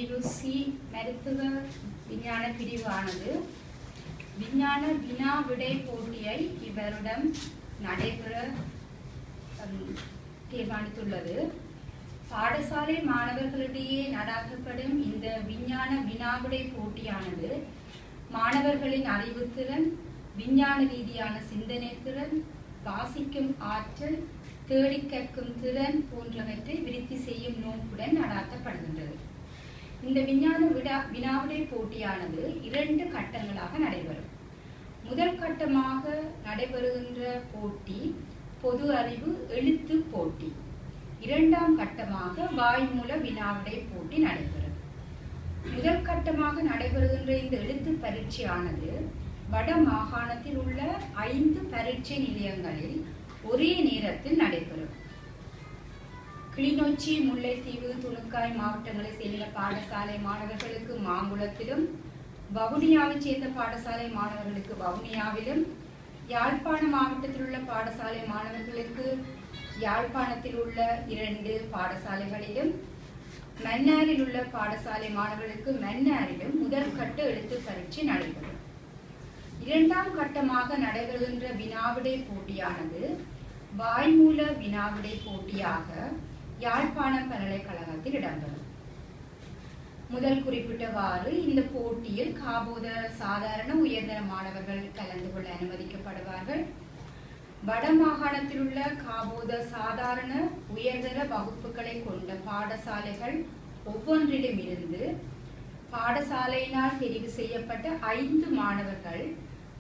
பிரிவு சி மருத்துவ விஞ்ஞான பிரிவானது விஞ்ஞான வினா விடை போட்டியை இவரிடம் நடைபெற தீர்மானித்துள்ளது. பாடசாலை மாணவர்களிடையே நடாத்தப்படும் இந்த விஞ்ஞான வினாவிடை போட்டியானது மாணவர்களின் அறிவுத்திறன், விஞ்ஞான ரீதியான சிந்தனை திறன், வாசிக்கும் ஆற்றல், தேடி கற்கும் திறன் போன்றவற்றை விருத்தி செய்யும் நோக்குடன் நடாத்தப்படுகின்றது. இந்த விஞ்ஞான வினாவிடை போட்டியானது 2 கட்டங்களாக நடைபெறும். முதல் கட்டமாக நடைபெறுகின்ற போட்டி பொது அறிவு எழுத்து போட்டி. 2ஆம் கட்டமாக வாய்மூல வினாவிடை போட்டி நடைபெறும். முதல் கட்டமாக நடைபெறுகின்ற இந்த எழுத்து பரீட்சையானது வட மாகாணத்தில் உள்ள 5 பரீட்சை நிலையங்களில் ஒரே நேரத்தில் நடைபெறும். கிளிநொச்சி, முல்லைத்தீவு, துணுக்காய் மாவட்டங்களைச் சேர்ந்த பாடசாலை மாணவர்களுக்கு மாங்குளத்திலும், வவுனியாவைச் சேர்ந்த பாடசாலை மாணவர்களுக்கு வவுனியாவிலும், யாழ்ப்பாண மாவட்டத்தில் உள்ள பாடசாலை மாணவர்களுக்கு யாழ்ப்பாணத்தில் உள்ள 2 பாடசாலைகளிலும், மன்னாரில் உள்ள பாடசாலை மாணவர்களுக்கு மன்னாரிலும் முதல் கட்ட எழுத்து பரீட்சை நடைபெறும். 2ஆம் கட்டமாக நடைபெறுகின்ற வினாவிடை போட்டியானது வாய்மூல வினாவிடை போட்டியாக யாழ்ப்பாண பல்கலைக்கழகத்தில் இடம்பெறும். முதல் குறிப்பிட்டவாறு இந்த போட்டியில் காபோத சாதாரண உயர்தர மாணவர்கள் கலந்து கொள்ள அனுமதிக்கப்படுவார்கள். வடமாகாணத்தில் உள்ள காபோத சாதாரண உயர்தர வகுப்புகளை கொண்ட பாடசாலைகள் ஒவ்வொன்றிலும் இருந்து பாடசாலையினால் தெரிவு செய்யப்பட்ட 5 மாணவர்கள்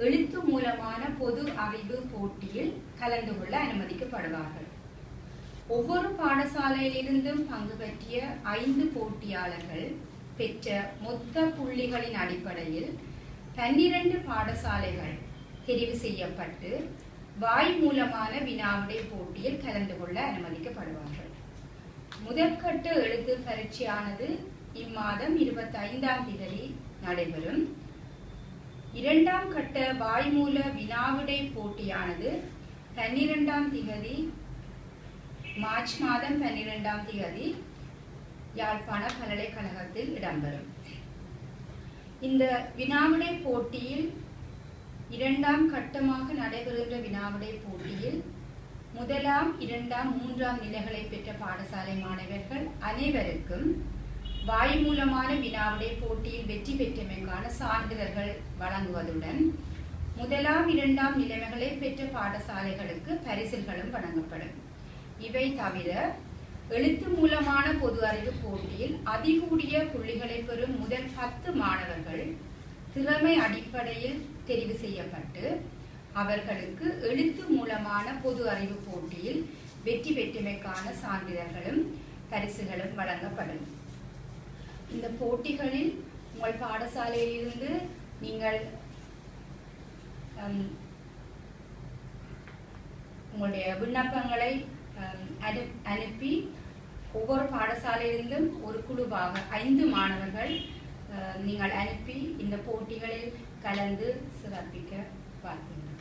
எழுத்து மூலமான பொது அறிவு போட்டியில் கலந்து கொள்ள அனுமதிக்கப்படுவார்கள். ஒவ்வொரு பாடசாலையிலிருந்தும் பங்கு பற்றிய 5 போட்டியாளர்கள் பெற்ற மொத்த புள்ளிகளின் அடிப்படையில் 12 பாடசாலைகள் தெரிவு செய்யப்பட்டு வாய்மூலமான வினாவிடை போட்டியில் கலந்து கொள்ள அனுமதிக்கப்படுவார்கள். முதற்கட்ட எழுத்து பரீட்சையானது இம்மாதம் 25ஆம் தேதி நடைபெறும். 2ஆம் கட்ட வாய்மூல வினாவிடை போட்டியானது 12ஆம் தேதி மார்ச் மாதம் 12ஆம் தேதி யாழ்ப்பாண பல்கலைக்கழகத்தில் இடம்பெறும். இந்த வினாவிடை போட்டியில் 2ஆம் கட்டமாக நடைபெறுகின்ற வினாவிடை போட்டியில் 1ஆம், 2ஆம், 3ஆம் நிலைகளை பெற்ற பாடசாலை மாணவர்கள் அனைவருக்கும் வாய்மூலமான வினாவிடை போட்டியில் வெற்றி பெற்றமைக்கான சான்றிதழ்கள் வழங்குவதுடன் 1ஆம், 2ஆம் நிலைமைகளை பெற்ற பாடசாலைகளுக்கு பரிசில்களும் வழங்கப்படும். இவை தவிர எழுத்து மூலமான பொது அறிவு போட்டியில் அதிகூடிய புள்ளிகளை பெறும் முதல் 10 மாணவர்கள் திறமை அடிப்படையில் தெரிவு செய்யப்பட்டு அவர்களுக்கு எழுத்து மூலமான பொது அறிவு போட்டியில் வெற்றி பெற்றமைக்கான சான்றிதழ்களும் பரிசுகளும் வழங்கப்படும். இந்த போட்டிகளில் உங்கள் பாடசாலையிலிருந்து நீங்கள் உங்களுடைய விண்ணப்பங்களை அனுப்பி ஒவ்வொரு பாடசாலையிலிருந்தும் ஒரு குழுவாக 5 மாணவர்கள் நீங்கள் அனுப்பி இந்த போட்டிகளில் கலந்து சிறப்பிக்க பார்க்கிறீர்கள்.